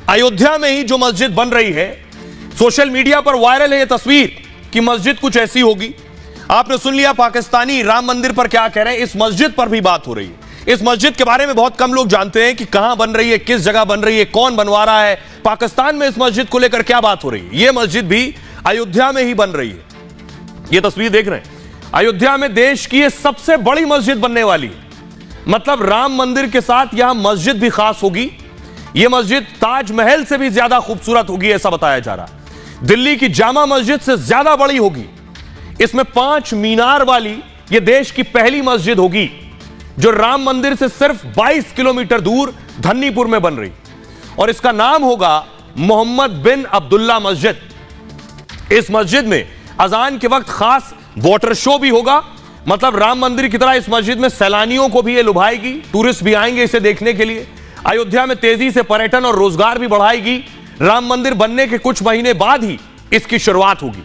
अयोध्या में ही जो मस्जिद बन रही है, सोशल मीडिया पर वायरल है यह तस्वीर कि मस्जिद कुछ ऐसी होगी। आपने सुन लिया पाकिस्तानी राम मंदिर पर क्या कह रहे हैं, इस मस्जिद पर भी बात हो रही है। इस मस्जिद के बारे में बहुत कम लोग जानते हैं कि कहां बन रही है, किस जगह बन रही है, कौन बनवा रहा है, पाकिस्तान में इस मस्जिद को लेकर क्या बात हो रही है। यह मस्जिद भी अयोध्या में ही बन रही है। यह तस्वीर देख रहे हैं, अयोध्या में देश की यह सबसे बड़ी मस्जिद बनने वाली है। मतलब राम मंदिर के साथ यहां मस्जिद भी खास होगी। यह मस्जिद ताजमहल से भी ज्यादा खूबसूरत होगी, ऐसा बताया जा रहा है। दिल्ली की जामा मस्जिद से ज्यादा बड़ी होगी। इसमें 5 मीनार वाली यह देश की पहली मस्जिद होगी जो राम मंदिर से सिर्फ 22 किलोमीटर दूर धन्नीपुर में बन रही, और इसका नाम होगा मोहम्मद बिन अब्दुल्ला मस्जिद। इस मस्जिद में अजान के वक्त खास वाटर शो भी होगा। मतलब राम मंदिर की तरह इस मस्जिद में सैलानियों को भी ये लुभाएगी, टूरिस्ट भी आएंगे इसे देखने के लिए। अयोध्या में तेजी से पर्यटन और रोजगार भी बढ़ाएगी। राम मंदिर बनने के कुछ महीने बाद ही इसकी शुरुआत होगी।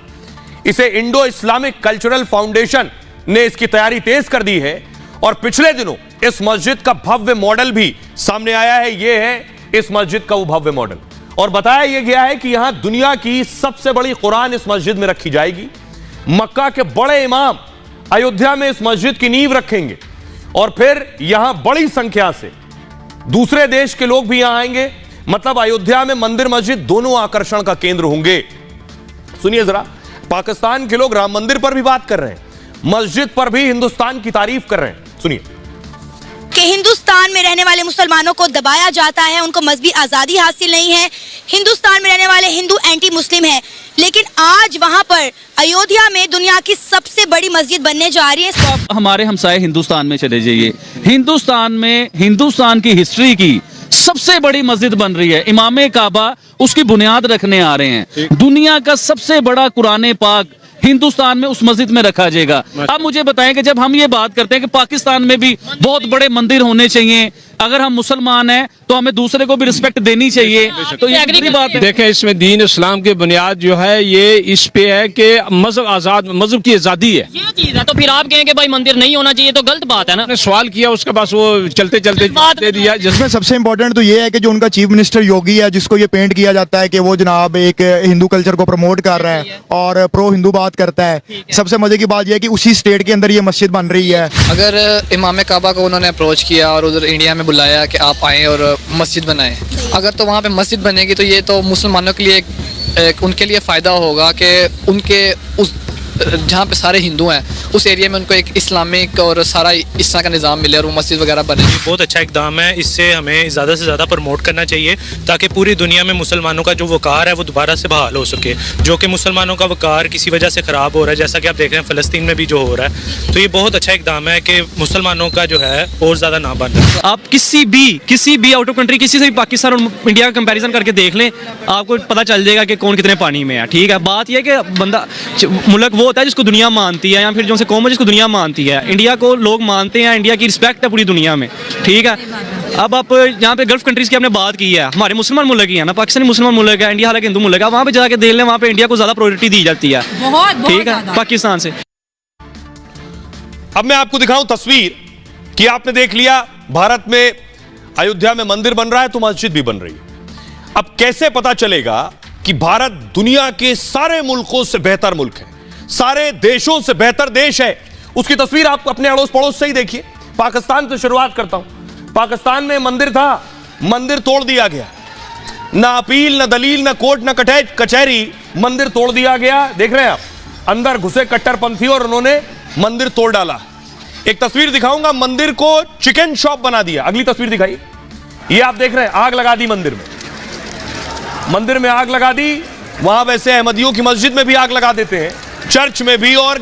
इसे इंडो इस्लामिक कल्चरल फाउंडेशन ने इसकी तैयारी तेज कर दी है, और पिछले दिनों इस मस्जिद का भव्य मॉडल भी सामने आया है। यह है इस मस्जिद का वो भव्य मॉडल, और बताया यह गया है कि यहां दुनिया की सबसे बड़ी कुरान इस मस्जिद में रखी जाएगी। मक्का के बड़े इमाम अयोध्या में इस मस्जिद की नींव रखेंगे, और फिर यहां बड़ी संख्या से दूसरे देश के लोग भी यहां आएंगे। मतलब अयोध्या में मंदिर मस्जिद दोनों आकर्षण का केंद्र होंगे। सुनिए जरा, पाकिस्तान के लोग राम मंदिर पर भी बात कर रहे हैं, मस्जिद पर भी हिंदुस्तान की तारीफ कर रहे हैं। सुनिए कि हिंदुस्तान में रहने वाले मुसलमानों को दबाया जाता है, उनको मजहबी आज़ादी हासिल नहीं है। हिंदुस्तान में रहने वाले हिंदू एंटी मुस्लिम हैं, लेकिन आज वहां पर अयोध्या में दुनिया की सबसे बड़ी मस्जिद बनने जा रही है। तो हमारे हमसाए हिंदुस्तान में चले जाइए, हिंदुस्तान में हिंदुस्तान की हिस्ट्री की सबसे बड़ी मस्जिद बन रही है। इमाम काबा उसकी बुनियाद रखने आ रहे हैं। दुनिया का सबसे बड़ा कुरान पाक हिंदुस्तान में उस मस्जिद में रखा जाएगा। अब मुझे बताएं कि जब हम ये बात करते हैं कि पाकिस्तान में भी बहुत बड़े मंदिर होने चाहिए, अगर हम मुसलमान हैं तो हमें दूसरे को भी रिस्पेक्ट देनी चाहिए, तो ये अगली बात है। देखें, इसमें दीन इस्लाम की बुनियाद जो है ये इस पे है कि मजहब आजाद, मजहब की आजादी है। ये चीज है, तो फिर आप कहें कि भाई मंदिर नहीं होना चाहिए, तो गलत बात है ना। सवाल किया, उसके पास वो चलते चलते दे दिया। जिसमें सबसे इम्पोर्टेंट तो ये है कि जो उनका चीफ मिनिस्टर योगी है, जिसको ये पेंट किया जाता है कि वो जनाब एक हिंदू कल्चर को प्रमोट कर रहा है और प्रो हिंदू बात करता है। सबसे मजे की बात यह है कि उसी स्टेट के अंदर ये मस्जिद बन रही है। अगर इमाम काबा को उन्होंने अप्रोच किया और उधर इंडिया में बुलाया कि आप आएँ और मस्जिद बनाएं, अगर तो वहाँ पे मस्जिद बनेगी तो ये तो मुसलमानों के लिए एक उनके लिए फ़ायदा होगा कि उनके उस जहाँ पे सारे हिंदू हैं उस एरिया में उनको एक इस्लामिक और सारा इस तरह का निज़ाम मिले और वो मस्जिद वगैरह बने। बहुत अच्छा इकदाम है, इससे हमें ज़्यादा से ज़्यादा प्रमोट करना चाहिए ताकि पूरी दुनिया में मुसलमानों का जो वक़ार है वो दोबारा से बहाल हो सके। जो कि मुसलमानों का वक़ार किसी वजह से ख़राब हो रहा है, जैसा कि आप देख रहे हैं फ़लस्तीन में भी जो हो रहा है। तो ये बहुत अच्छा इकदाम है कि मुसलमानों का जो है और ज़्यादा ना बन रहा है। आप किसी भी आउट ऑफ कंट्री, किसी से भी पाकिस्तान और इंडिया का कंपैरिजन करके देख लें, आपको पता चल जाएगा कि कौन कितने पानी में है। ठीक है, बात यह है कि बंदा मुल्क वो होता है जिसको दुनिया मानती है, या फिर जो से कौम है जिसको दुनिया मानती है। इंडिया को लोग मानते हैं, इंडिया की रिस्पेक्ट है पूरी दुनिया में। ठीक है, अब आप यहाँ पे गल्फ कंट्रीज की आपने बात की है, हमारे मुसलमान मुल्क ही है ना, पाकिस्तानी मुसलमान मुल्क है, इंडिया हालांकि हिंदू मुल्क है। वहाँ पे जाके देख लें, वहाँ पे इंडिया को ज्यादा प्रायोरिटी दी जाती है। ठीक है, पाकिस्तान से। अब मैं आपको दिखाऊं तस्वीर कि आपने देख लिया भारत में अयोध्या में मंदिर बन रहा है तो मस्जिद भी बन रही है। अब कैसे पता चलेगा कि भारत दुनिया के सारे मुल्कों से बेहतर मुल्क है, सारे देशों से बेहतर देश है? उसकी तस्वीर आप अपने अड़ोस पड़ोस से ही देखिए। पाकिस्तान से शुरुआत करता हूं। पाकिस्तान में मंदिर था, मंदिर तोड़ दिया गया। ना अपील, ना दलील, ना कोर्ट, ना कचहरी, मंदिर तोड़ दिया गया। देख रहे हैं आप, अंदर घुसे कट्टरपंथी और उन्होंने मंदिर तोड़ डाला। एक तस्वीर दिखाऊंगा, मंदिर को चिकन शॉप बना दिया। अगली तस्वीर दिखाइए, ये आप देख रहे हैं, आग लगा दी मंदिर में। मंदिर में आग लगा दी। वहां वैसे अहमदियों की मस्जिद में भी आग लगा देते हैं, चर्च में भी और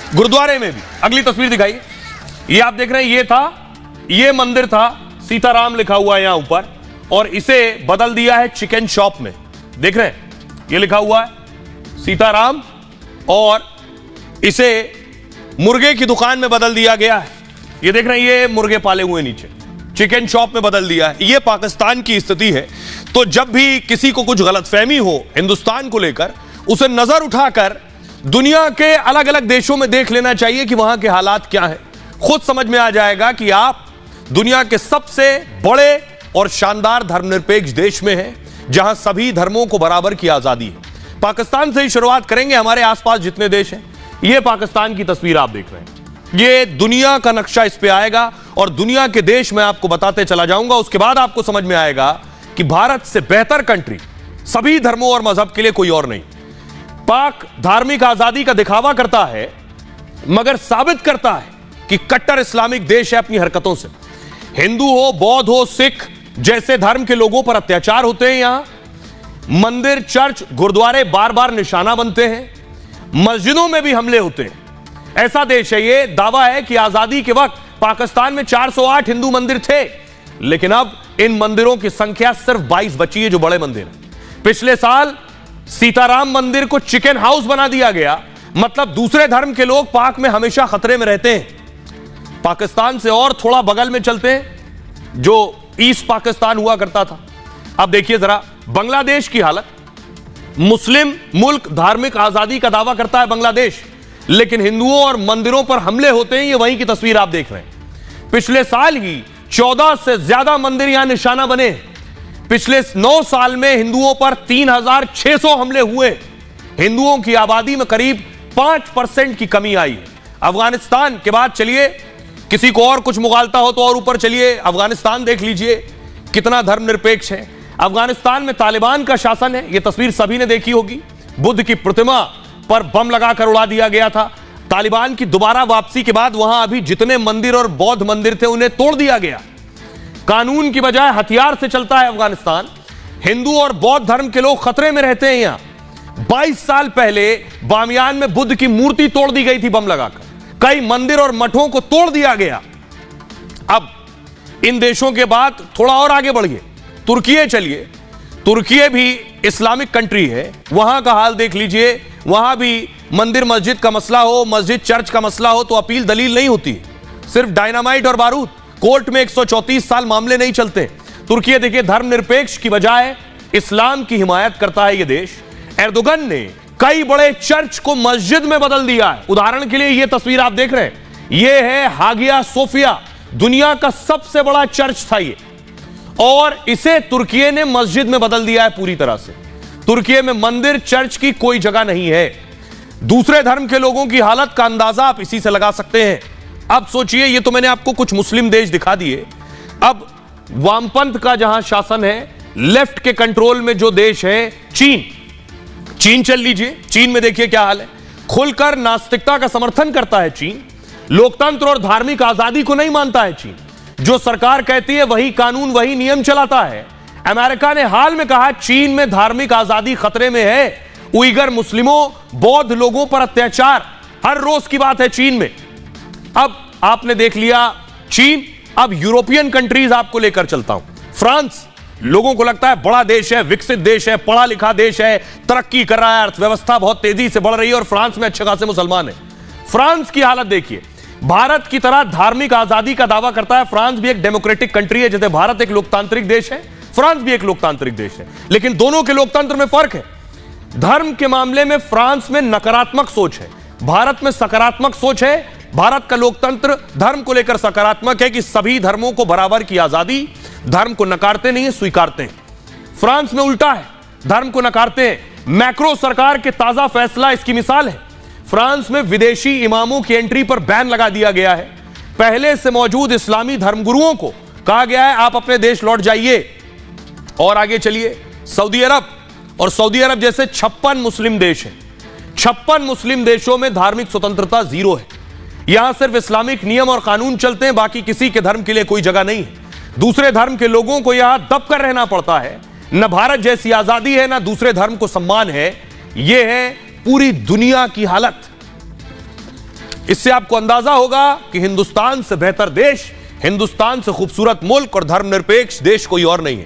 गुरुद्वारे में भी। अगली तस्वीर दिखाइए, ये आप देख रहे हैं, ये मंदिर था, सीताराम लिखा हुआ है यहां ऊपर, और इसे बदल दिया है चिकन शॉप में। देख रहे हैं, ये लिखा हुआ है सीताराम, और इसे मुर्गे की दुकान में बदल दिया गया है। ये देख रहे हैं, ये मुर्गे पाले हुए नीचे, चिकन शॉप में बदल दिया है। ये पाकिस्तान की स्थिति है। तो जब भी किसी को कुछ गलतफहमी हो हिंदुस्तान को लेकर, उसे नजर उठाकर दुनिया के अलग अलग देशों में देख लेना चाहिए कि वहां के हालात क्या हैं। खुद समझ में आ जाएगा कि आप दुनिया के सबसे बड़े और शानदार धर्मनिरपेक्ष देश में हैं। जहां सभी धर्मों को बराबर की आजादी है। पाकिस्तान से ही शुरुआत करेंगे। हमारे आसपास जितने देश हैं, ये पाकिस्तान की तस्वीर आप देख रहे हैं। ये दुनिया का नक्शा इस पे आएगा और दुनिया के देश मैं आपको बताते चला जाऊंगा। उसके बाद आपको समझ में आएगा कि भारत से बेहतर कंट्री सभी धर्मों और मजहब के लिए कोई और नहीं। पाक धार्मिक आजादी का दिखावा करता है, मगर साबित करता है कि कट्टर इस्लामिक देश है अपनी हरकतों से। हिंदू हो, बौद्ध हो, सिख जैसे धर्म के लोगों पर अत्याचार होते हैं। यहां मंदिर, चर्च, गुरुद्वारे बार बार निशाना बनते हैं। मस्जिदों में भी हमले होते हैं। ऐसा देश है ये। दावा है कि आजादी के वक्त पाकिस्तान में 408 हिंदू मंदिर थे, लेकिन अब इन मंदिरों की संख्या सिर्फ 22 बची है जो बड़े मंदिर हैं। पिछले साल सीताराम मंदिर को चिकन हाउस बना दिया गया। मतलब दूसरे धर्म के लोग पाक में हमेशा खतरे में रहते हैं। पाकिस्तान से और थोड़ा बगल में चलते हैं, जो ईस्ट पाकिस्तान हुआ करता था। अब देखिए जरा बांग्लादेश की हालत। मुस्लिम मुल्क, धार्मिक आजादी का दावा करता है बांग्लादेश, लेकिन हिंदुओं और मंदिरों पर हमले होते हैं। ये वहीं की तस्वीर आप देख रहे हैं। पिछले साल ही 14 से ज्यादा मंदिर यहां निशाना बने। पिछले 9 साल में हिंदुओं पर 3600 हमले हुए। हिंदुओं की आबादी में करीब 5% की कमी आई है। अफगानिस्तान के बाद चलिए, किसी को और कुछ मुगालता हो तो और ऊपर चलिए, अफगानिस्तान देख लीजिए कितना धर्मनिरपेक्ष है। अफगानिस्तान में तालिबान का शासन है। यह तस्वीर सभी ने देखी होगी। बुद्ध की प्रतिमा पर बम लगाकर उड़ा दिया गया था। तालिबान की दोबारा वापसी के बाद वहां अभी जितने मंदिर और बौद्ध मंदिर थे उन्हें तोड़ दिया गया। कानून की बजाय हथियार से चलता है अफगानिस्तान। हिंदू और बौद्ध धर्म के लोग खतरे में रहते हैं यहां। 22 साल पहले बामियान में बुद्ध की मूर्ति तोड़ दी गई थी बम लगाकर। कई मंदिर और मठों को तोड़ दिया गया। अब इन देशों के बाद थोड़ा और आगे बढ़िए, तुर्की चलिए। तुर्की भी इस्लामिक कंट्री है। वहां का हाल देख लीजिए। वहां भी मंदिर मस्जिद का मसला हो, मस्जिद चर्च का मसला हो तो अपील दलील नहीं होती, सिर्फ डायनामाइट और बारूद। कोर्ट में 134 साल मामले नहीं चलते। तुर्की देखिए, धर्मनिरपेक्ष की बजाय इस्लाम की हिमायत करता है यह देश। एर्दोगन ने कई बड़े चर्च को मस्जिद में बदल दिया है। उदाहरण के लिए यह तस्वीर आप देख रहे हैं, यह है हागिया सोफिया, दुनिया का सबसे बड़ा चर्च था ये, और इसे तुर्की ने मस्जिद में बदल दिया है पूरी तरह से। तुर्की में मंदिर, चर्च की कोई जगह नहीं है। दूसरे धर्म के लोगों की हालत का अंदाजा आप इसी से लगा सकते हैं। अब सोचिए, ये तो मैंने आपको कुछ मुस्लिम देश दिखा दिए। अब वामपंथ का जहां शासन है, लेफ्ट के कंट्रोल में जो देश है, चीन चल लीजिए। चीन में देखिए क्या हाल है। खुलकर नास्तिकता का समर्थन करता है चीन। लोकतंत्र और धार्मिक आजादी को नहीं मानता है चीन। जो सरकार कहती है वही कानून, वही नियम चलाता है। अमेरिका ने हाल में कहा चीन में धार्मिक आजादी खतरे में है। उइगर मुस्लिमों, बौद्ध लोगों पर अत्याचार हर रोज की बात है चीन में। अब आपने देख लिया चीन। अब यूरोपियन कंट्रीज आपको लेकर चलता हूं। फ्रांस, लोगों को लगता है बड़ा देश है, विकसित देश है, पढ़ा लिखा देश है, तरक्की कर रहा है, अर्थव्यवस्था बहुत तेजी से बढ़ रही है और फ्रांस में अच्छे खासे मुसलमान है। फ्रांस की हालत देखिए। भारत की तरह धार्मिक आजादी का दावा करता है। फ्रांस भी एक डेमोक्रेटिक कंट्री है। जैसे भारत एक लोकतांत्रिक देश है, फ्रांस भी एक लोकतांत्रिक देश है, लेकिन दोनों के लोकतंत्र में फर्क है। धर्म के मामले में फ्रांस में नकारात्मक सोच है, भारत में सकारात्मक सोच है। भारत का लोकतंत्र धर्म को लेकर सकारात्मक है कि सभी धर्मों को बराबर की आजादी, धर्म को नकारते नहीं, स्वीकारते हैं। फ्रांस में उल्टा है, धर्म को नकारते हैं। मैक्रो सरकार के ताजा फैसला इसकी मिसाल है। फ्रांस में विदेशी इमामों की एंट्री पर बैन लगा दिया गया है। पहले से मौजूद इस्लामी धर्मगुरुओं को कहा गया है आप अपने देश लौट जाइए। और आगे चलिए, सऊदी अरब, और सऊदी अरब जैसे 56 मुस्लिम देश हैं। 56 मुस्लिम देशों में धार्मिक स्वतंत्रता 0 है। यहां सिर्फ इस्लामिक नियम और कानून चलते हैं, बाकी किसी के धर्म के लिए कोई जगह नहीं है। दूसरे धर्म के लोगों को यहां दब कर रहना पड़ता है। न भारत जैसी आजादी है, न दूसरे धर्म को सम्मान है। यह है पूरी दुनिया की हालत। इससे आपको अंदाजा होगा कि हिंदुस्तान से बेहतर देश, हिंदुस्तान से खूबसूरत मुल्क और धर्मनिरपेक्ष देश कोई और नहीं है।